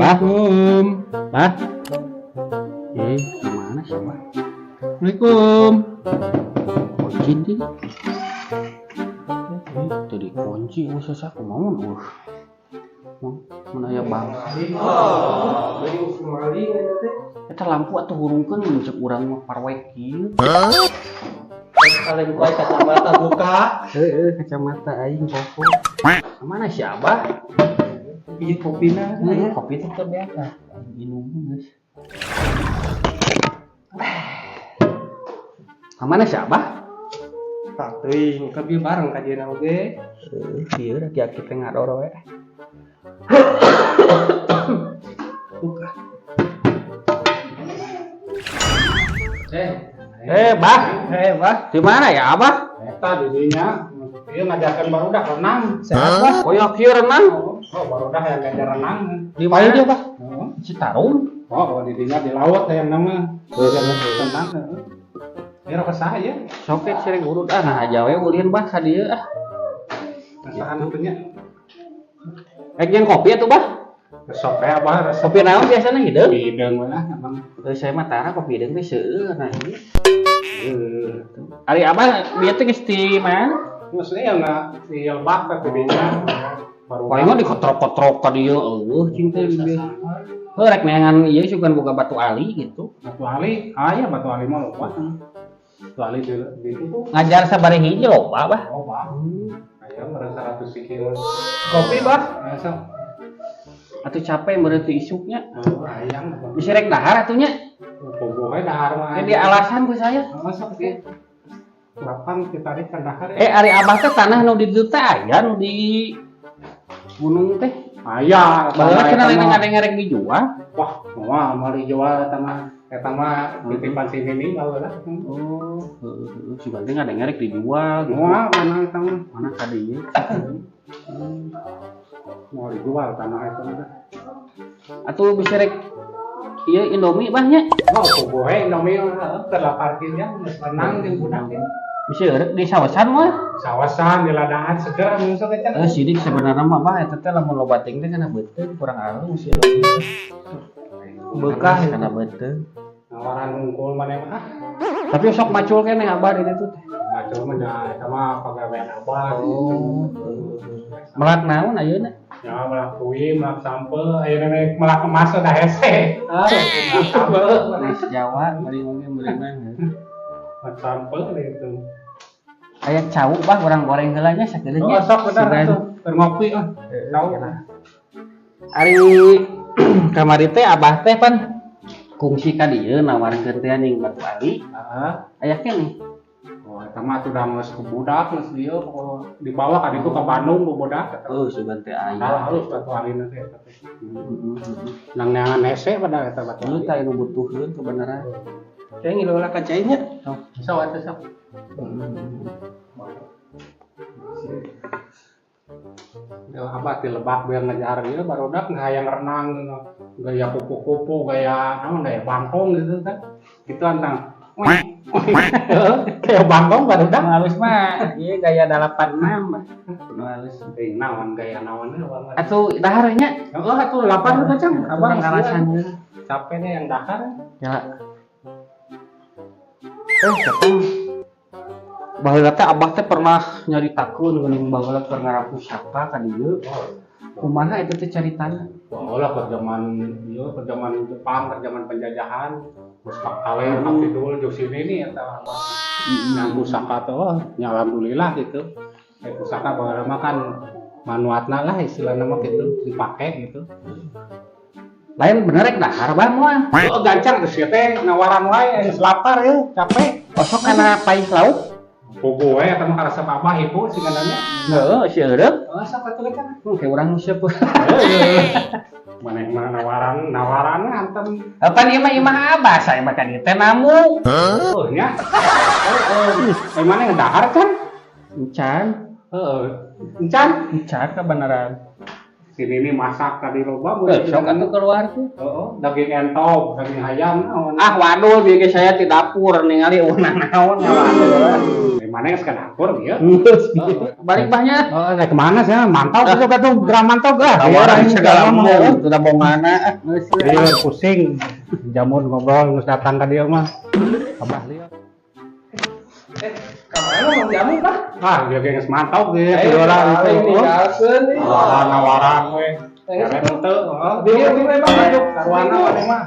Assalamualaikum. Bah. Gimana sih, Bah? Assalamualaikum. Kunci nih. Tadi kunci usaha aku mau mana ya bang? Kita lampu atau hurungkan mencek urang mah parwek kieu. Kalian buka kacamata buka. Kacamata aing koko. Mana si Abah? Iya kopina. Kopi itu terbiasa. Minum guys. Mana si Abah? Tak teuing, kabeh bareng kajian oge. Ieu da kieu teh ngadoro we. Buka. Bah. Bah. Di mana ya, Abah? Eta di dinya. Ieu ngajarkeun barudak renang. Siapa? Oh, ya kieu renang. Oh, barudak yang ngajar renang. Di mana dia, Bah? Oh, Citarum. oh di dinya di laut yang nama. Renang. Ini rasa saya. Sok sering urut nah aja we ulin Bah ka dieu ah. Rasakan itunya. Yang kopi atuh Bah. Sok ya Abah rasa. Kopi naon biasana hideung? Hideung mah emang. Saya mah tara kopi hideung teh seueur nah ieu. Ari Abah dia teh geus ti mana? Maksudnya yang nggak si Lebak tapi dinya baru. Paling mah dikotrok-kotrok ka dieu cing teh dia. Rek neangan ieu sugan boga batu ali gitu. Batu Ali, ya Batu Ali mah lupa. Batu Ali di itu tuh. Ngajar sabari hiji loba Bah. Oh Bah. Ayam merasa 100 kilo. Kopi Bah. Biasa. Atuh capek meureun teu isuknya. Oh ayam. Bisa rek dahar atuh nya. Pogoe dahar mah. Di alasan ku saya. Masuk ke lapan kita tarik ke dahar. Ari Abah teh tanah nu di dieu teh aya nu di gunung teh. Aya, Baheula cenah lain ngarek dijual. Wah, mau dijual eta mah titipan si Nini baheula. Oh, si penting ada ngarek dijual. Moal mana eta mah? Mana ka dieu? Mau dijual tanah eta mah. Atuh bisa rek ieu Indomie Bah nya. Mau pogoe Indomie keur parkirnya geus renang jeung budak. Bisa rek di sawasan mah. Sawasan di ladaan seger musuh ke cenah. Sidik sebenarnya mah Bah eta teh lamun loba ting teh kana beuteung kurang alus ya. Bekah kana beuteung. Nawaran unggul maneh mah. Tapi sok macul keneh Abah di ditu teh. Macul mah nya eta mah pagawean Abah. Oh. Melak naon ayeuna? Ya melak kuwi, melak sampel, ayeuna melak emas da hese. Geus Jawa bari mungkin berenang. Melak sampel itu. Aya cau Bah urang goreng heula nya sakedeung Oh, nya. sok bener atuh. Keur ngopi tahu. Ari kamari teh Abah teh pan kungsi ka dieu nawarkeun teh ning Batu Ali. Heeh. Aya keneh. Oh, eta mah atuh da geus budak geus dieu dibawa ka ditu ka Bandung budak. Oh, sugan teh aya. Halus Batu Alina teh eta teh. Nang neangan hese pada eta Batu Lu Ali. tah anu butuheun kebenaran. Saya ngilola ka cainya. Sok atuh sok. Ya Abah di Lebak biar ngejar dia barudak ngayang renang gaya kupu-kupu gaya gaya bangkong gitu kan gitu antang kayak bangkong barudak Halus mah ieu gaya 86 mah. Nu halus. naon gaya naon Atuh dahar nya. oh atuh 8 kacang Abah Abah alasan capek nih yang dakar ya. Ketang baheula teh Abah teh pernah nyaritakeun geuning baheula keur ngarapusaka ka dieu. Kumaha eta teh caritana? wah lah ke zaman Jepang ke zaman penjajahan terus kawin Abdul jeung sini nih eta yang pusaka tuh ya alhamdulillah gitu pusaka baheula mah kan manfaatna lah istilahna mah gitu dipake gitu. Lain bener rek dahar Bah moal. Oh gancang geus ieu teh nawaran wae geus lapar ya capek. Osok kana pais lauk. Bogo we eta mah karasa babah ibu singananya. Heeh, si eureuk. Oh sok atuh kan. Kayak urang sieup. Maneh mah nawaran antem. Pan ieu mah imah Abah saya mah kan ieu teh namu. Oh nya. Oh, maneh ngedahar kan? Encan, Heeh. Encan. encan kebenaran. Sini ini masak tadi loba Sok atuh keluar tuh. Heeh, daging entog, daging ayam naon. Ah waduh bieu ge saya di dapur ningali ulah naon ya waduh. Mana yang sekarang dapur ya? Balik banyak. Oh, naik kemana sih? Mantau tuh tuh gerak mantau gak? Tawaran segala mau sudah mau mana? Iya pusing. Jamur ngobrol ngus datang ke dia mah. Abah lihat. Kemana mau jamu Pak? Ah, dia kayak mantau gitu. Ayo Jualan lah itu. tinggalkeun nih. Nawaran we. Karena itu, Dia memang masuk karuana mana mah?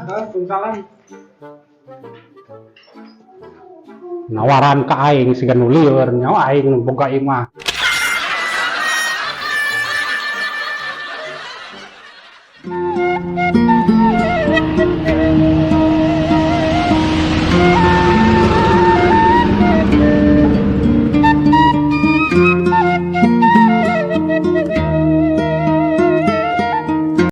Salam. Nawaran ke aing siga nu lieur nyawa aing boga imah.